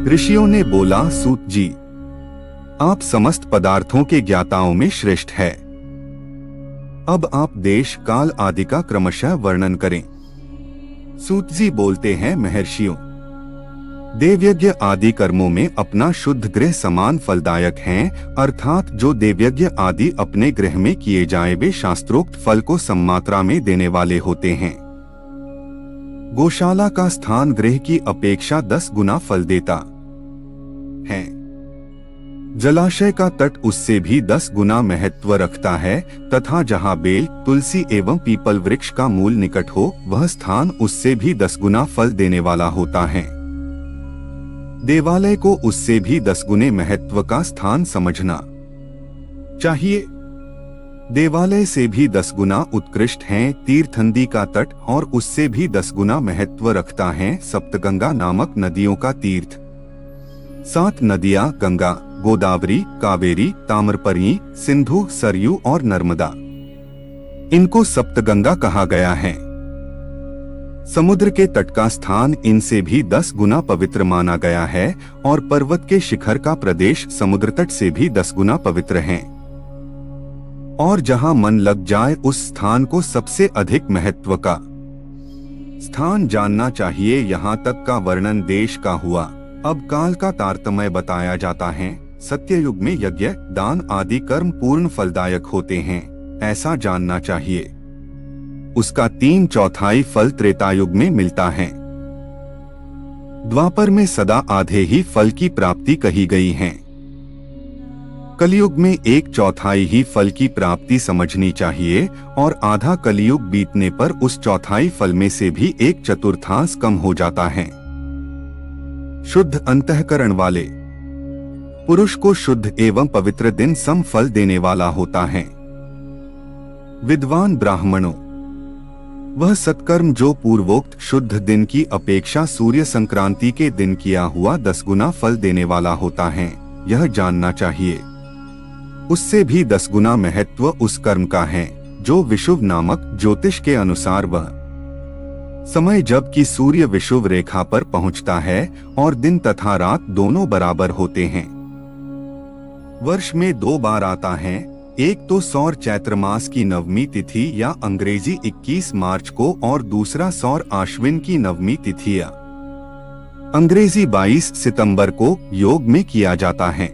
ऋषियों ने बोला, सूत जी, आप समस्त पदार्थों के ज्ञाताओं में श्रेष्ठ है। अब आप देश काल आदि का क्रमशः वर्णन करें। सूत जी बोलते हैं, महर्षियों, देवयज्ञ आदि कर्मों में अपना शुद्ध गृह समान फलदायक हैं, अर्थात जो देवयज्ञ आदि अपने गृह में किए जाए वे शास्त्रोक्त फल को सम्मात्रा में देने वाले होते हैं। गौशाला का स्थान गृह की अपेक्षा 10 गुना फल देता है। जलाशय का तट उससे भी 10 गुना महत्व रखता है, तथा जहाँ बेल, तुलसी एवं पीपल वृक्ष का मूल निकट हो वह स्थान उससे भी 10 गुना फल देने वाला होता है। देवालय को उससे भी 10 गुने महत्व का स्थान समझना चाहिए। देवालय से भी 10 गुना उत्कृष्ट हैं तीर्थनदी का तट, और उससे भी 10 गुना महत्व रखता है सप्तगंगा नामक नदियों का तीर्थ। 7 नदियां गंगा, गोदावरी, कावेरी, ताम्रपरी, सिंधु, सरयू और नर्मदा, इनको सप्तगंगा कहा गया है। समुद्र के तट का स्थान इनसे भी 10 गुना पवित्र माना गया है, और पर्वत के शिखर का प्रदेश समुद्र तट से भी 10 गुना पवित्र है। और जहां मन लग जाए उस स्थान को सबसे अधिक महत्व का स्थान जानना चाहिए। यहाँ तक का वर्णन देश का हुआ। अब काल का तारतम्य बताया जाता है। सत्ययुग में यज्ञ, दान आदि कर्म पूर्ण फलदायक होते हैं, ऐसा जानना चाहिए। उसका 3/4 फल त्रेतायुग में मिलता है। द्वापर में सदा आधे ही फल की प्राप्ति कही गई है। कलयुग में 1/4 ही फल की प्राप्ति समझनी चाहिए, और आधा कलयुग बीतने पर उस 1/4 फल में से भी 1/4 कम हो जाता है। शुद्ध अंतःकरण वाले पुरुष को शुद्ध एवं पवित्र दिन सम फल देने वाला होता है। विद्वान ब्राह्मणों, वह सत्कर्म जो पूर्वोक्त शुद्ध दिन की अपेक्षा सूर्य संक्रांति के दिन किया हुआ 10 गुना फल देने वाला होता है, यह जानना चाहिए। उससे भी 10 गुना महत्व उस कर्म का है जो विषुव नामक ज्योतिष के अनुसार वह समय जब कि सूर्य विषुव रेखा पर पहुंचता है और दिन तथा रात दोनों बराबर होते हैं। वर्ष में 2 बार आता है, एक तो सौर चैत्र मास की नवमी तिथि या अंग्रेजी 21 मार्च को, और दूसरा सौर आश्विन की नवमी तिथि या अंग्रेजी 22 सितंबर को योग में किया जाता है।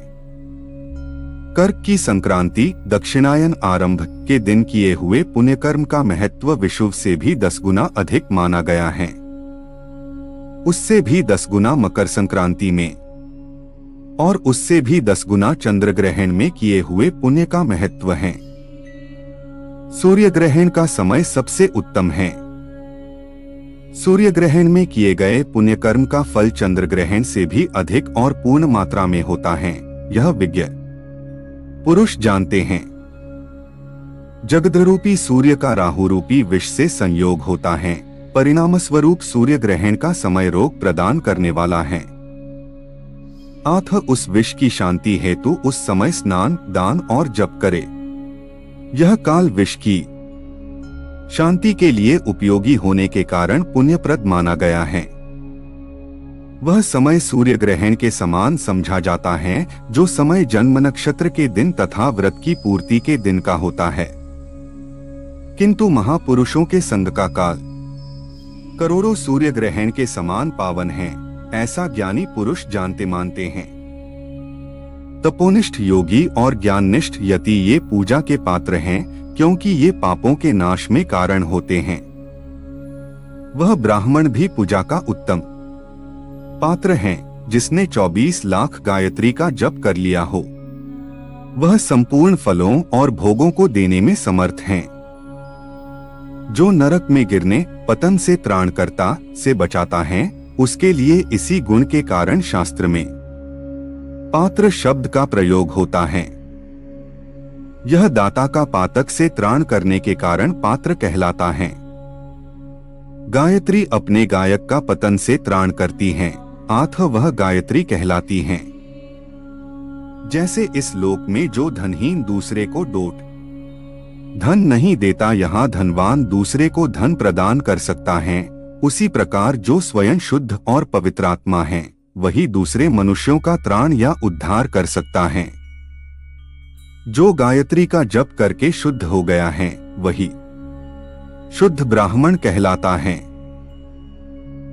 कर्क की संक्रांति दक्षिणायन आरंभ के दिन किए हुए पुण्यकर्म का महत्व विषुव से भी 10 गुना अधिक माना गया है। उससे भी 10 गुना मकर संक्रांति में, और उससे भी 10 गुना चंद्र ग्रहण में किए हुए पुण्य का महत्व है। सूर्य ग्रहण का समय सबसे उत्तम है। सूर्य ग्रहण में किए गए पुण्य कर्म का फल चंद्र ग्रहण से भी अधिक और पूर्ण मात्रा में होता है। यह विज्ञ पुरुष जानते हैं। जगद्रूपी सूर्य का राहु रूपी विष से संयोग होता है। परिणाम स्वरूप सूर्य ग्रहण का समय रोग प्रदान करने वाला है। अथ उस विष की शांति हेतु उस समय स्नान, दान और जप करे। यह काल विष की शांति के लिए उपयोगी होने के कारण पुण्यप्रद माना गया है। वह समय सूर्य ग्रहण के समान समझा जाता है, जो समय जन्म नक्षत्र के दिन तथा व्रत की पूर्ति के दिन का होता है। किंतु महापुरुषों के संग का काल करोड़ों सूर्य ग्रहण के समान पावन है, ऐसा ज्ञानी पुरुष जानते मानते हैं। तपोनिष्ठ योगी और ज्ञाननिष्ठ यति ये पूजा के पात्र हैं, क्योंकि ये पापों के नाश में कारण होते हैं। वह ब्राह्मण भी पूजा का उत्तम पात्र हैं, जिसने 24 लाख गायत्री का जप कर लिया हो। वह संपूर्ण फलों और भोगों को देने में समर्थ हैं। जो नरक में गिरने, पतन से त्राणकर्ता से बचाता है, उसके लिए इसी गुण के कारण शास्त्र में पात्र शब्द का प्रयोग होता है। यह दाता का पातक से त्राण करने के कारण पात्र कहलाता है। गायत्री अपने गायक का पतन से त्राण करती हैं, आथ वह गायत्री कहलाती हैं। जैसे इस लोक में जो धनहीन दूसरे को डोट धन नहीं देता, यहाँ धनवान दूसरे को धन प्रदान कर सकता है, उसी प्रकार जो स्वयं शुद्ध और पवित्रात्मा हैं, वही दूसरे मनुष्यों का त्राण या उद्धार कर सकता है। जो गायत्री का जप करके शुद्ध हो गया है वही शुद्ध ब्राह्मण कहलाता है।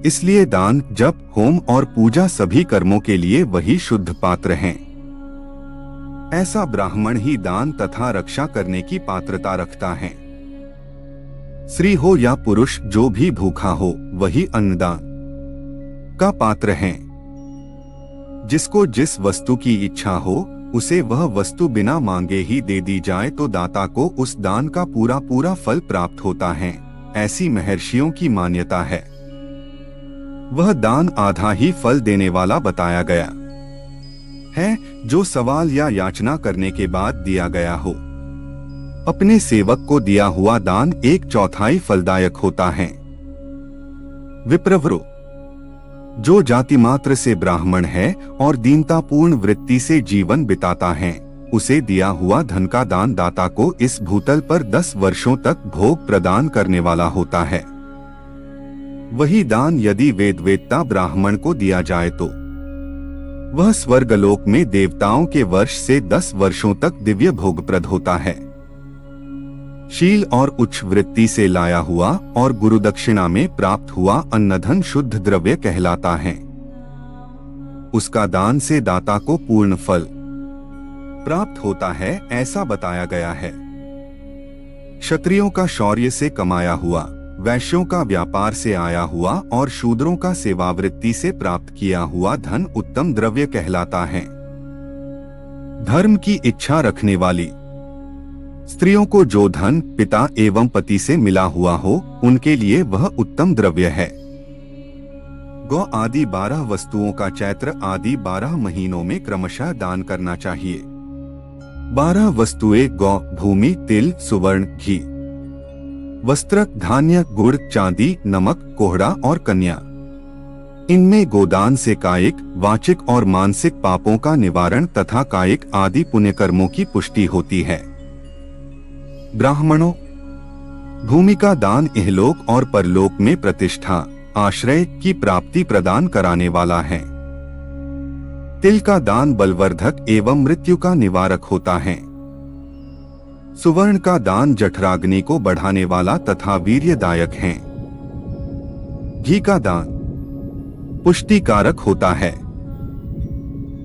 इसलिए दान, जप, होम और पूजा सभी कर्मों के लिए वही शुद्ध पात्र हैं। ऐसा ब्राह्मण ही दान तथा रक्षा करने की पात्रता रखता है। स्त्री हो या पुरुष, जो भी भूखा हो वही अन्नदान का पात्र है। जिसको जिस वस्तु की इच्छा हो उसे वह वस्तु बिना मांगे ही दे दी जाए तो दाता को उस दान का पूरा पूरा फल प्राप्त होता है। ऐसी महर्षियों की मान्यता है। वह दान आधा ही फल देने वाला बताया गया है, जो सवाल या याचना करने के बाद दिया गया हो। अपने सेवक को दिया हुआ दान 1/4 फलदायक होता है। विप्रवरो, जो जाति मात्र से ब्राह्मण है और दीनतापूर्ण वृत्ति से जीवन बिताता है, उसे दिया हुआ धन का दान दाता को इस भूतल पर 10 वर्षों तक भोग प्रदान करने वाला होता है। वही दान यदि वेदवेत्ता ब्राह्मण को दिया जाए तो वह स्वर्गलोक में देवताओं के वर्ष से 10 वर्षों तक दिव्य भोगप्रद होता है। शील और उच्च वृत्ति से लाया हुआ और गुरुदक्षिणा में प्राप्त हुआ अन्नधन शुद्ध द्रव्य कहलाता है। उसका दान से दाता को पूर्ण फल प्राप्त होता है, ऐसा बताया गया है। क्षत्रियों का शौर्य से कमाया हुआ, वैश्यों का व्यापार से आया हुआ और शूद्रों का सेवावृत्ति से प्राप्त किया हुआ धन उत्तम द्रव्य कहलाता है। धर्म की इच्छा रखने वाली स्त्रियों को जो धन पिता एवं पति से मिला हुआ हो, उनके लिए वह उत्तम द्रव्य है। गौ आदि 12 वस्तुओं का चैत्र आदि 12 महीनों में क्रमशः दान करना चाहिए। 12 वस्तुएं गौ, भूमि, तिल, सुवर्ण, घी, वस्त्र, धान्य, गुड़, चांदी, नमक, कोहड़ा और कन्या। इनमें गोदान से कायिक, वाचिक और मानसिक पापों का निवारण तथा कायिक आदि पुण्य कर्मों की पुष्टि होती है। ब्राह्मणों, भूमि का दान इहलोक और परलोक में प्रतिष्ठा, आश्रय की प्राप्ति प्रदान कराने वाला है। तिल का दान बलवर्धक एवं मृत्यु का निवारक होता है। सुवर्ण का दान जठराग्नि को बढ़ाने वाला तथा वीर्यदायक है। घी का दान पुष्टिकारक होता है।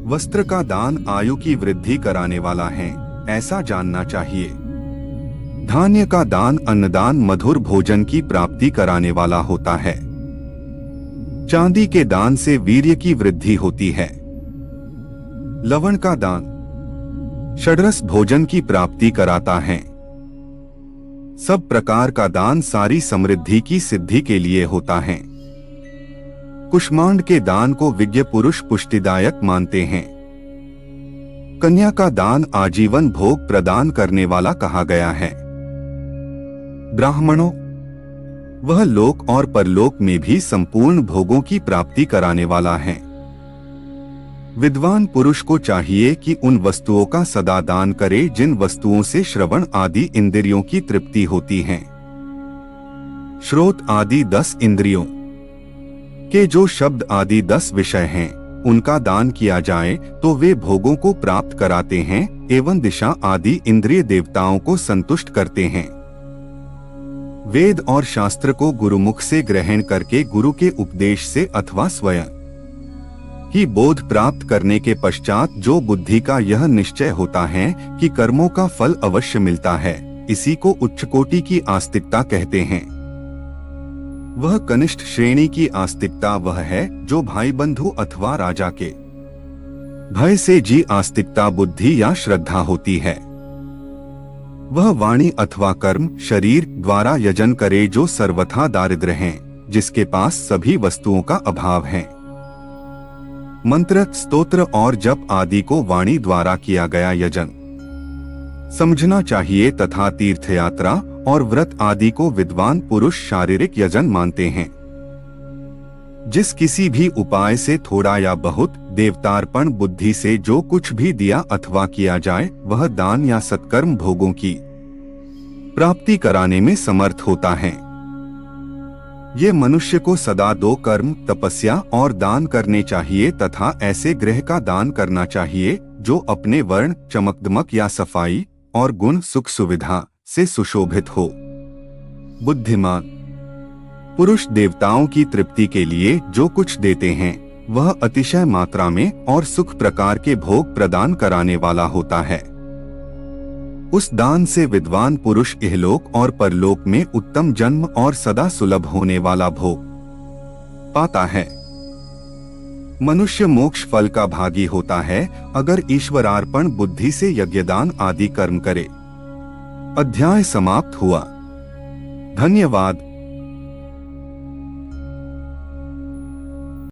वस्त्र का दान आयु की वृद्धि कराने वाला है, ऐसा जानना चाहिए। धान्य का दान अन्नदान मधुर भोजन की प्राप्ति कराने वाला होता है। चांदी के दान से वीर्य की वृद्धि होती है। लवण का दान षड्रस भोजन की प्राप्ति कराता है। सब प्रकार का दान सारी समृद्धि की सिद्धि के लिए होता है। कुष्मांड के दान को विज्ञ पुरुष पुष्टिदायक मानते हैं। कन्या का दान आजीवन भोग प्रदान करने वाला कहा गया है। ब्राह्मणों, वह लोक और परलोक में भी संपूर्ण भोगों की प्राप्ति कराने वाला है। विद्वान पुरुष को चाहिए कि उन वस्तुओं का सदा दान करे जिन वस्तुओं से श्रवण आदि इंद्रियों की तृप्ति होती है। श्रोत आदि 10 इंद्रियों के जो शब्द आदि 10 विषय हैं, उनका दान किया जाए तो वे भोगों को प्राप्त कराते हैं एवं दिशा आदि इंद्रिय देवताओं को संतुष्ट करते हैं। वेद और शास्त्र को गुरुमुख से ग्रहण करके गुरु के उपदेश से अथवा स्वयं ही बोध प्राप्त करने के पश्चात जो बुद्धि का यह निश्चय होता है कि कर्मों का फल अवश्य मिलता है, इसी को उच्च कोटि की आस्तिकता कहते हैं। वह कनिष्ठ श्रेणी की आस्तिकता वह है जो भाई बंधु अथवा राजा के भय से जी आस्तिकता बुद्धि या श्रद्धा होती है। वह वाणी अथवा कर्म शरीर द्वारा यजन करे जो सर्वथा दारिद्र हैं, जिसके पास सभी वस्तुओं का अभाव है। मंत्र, स्तोत्र और जप आदि को वाणी द्वारा किया गया यजन समझना चाहिए तथा तीर्थयात्रा और व्रत आदि को विद्वान पुरुष शारीरिक यजन मानते हैं। जिस किसी भी उपाय से थोड़ा या बहुत देवतार्पण बुद्धि से जो कुछ भी दिया अथवा किया जाए, वह दान या सत्कर्म भोगों की प्राप्ति कराने में समर्थ होता है। ये मनुष्य को सदा 2 कर्म, तपस्या और दान करने चाहिए तथा ऐसे गृह का दान करना चाहिए जो अपने वर्ण, चमकदमक या सफाई और गुण, सुख सुविधा से सुशोभित हो। बुद्धिमान पुरुष देवताओं की तृप्ति के लिए जो कुछ देते हैं वह अतिशय मात्रा में और सुख प्रकार के भोग प्रदान कराने वाला होता है। उस दान से विद्वान पुरुष इहलोक और परलोक में उत्तम जन्म और सदा सुलभ होने वाला भोग पाता है। मनुष्य मोक्ष फल का भागी होता है अगर ईश्वरार्पण बुद्धि से यज्ञदान आदि कर्म करे। अध्याय समाप्त हुआ। धन्यवाद।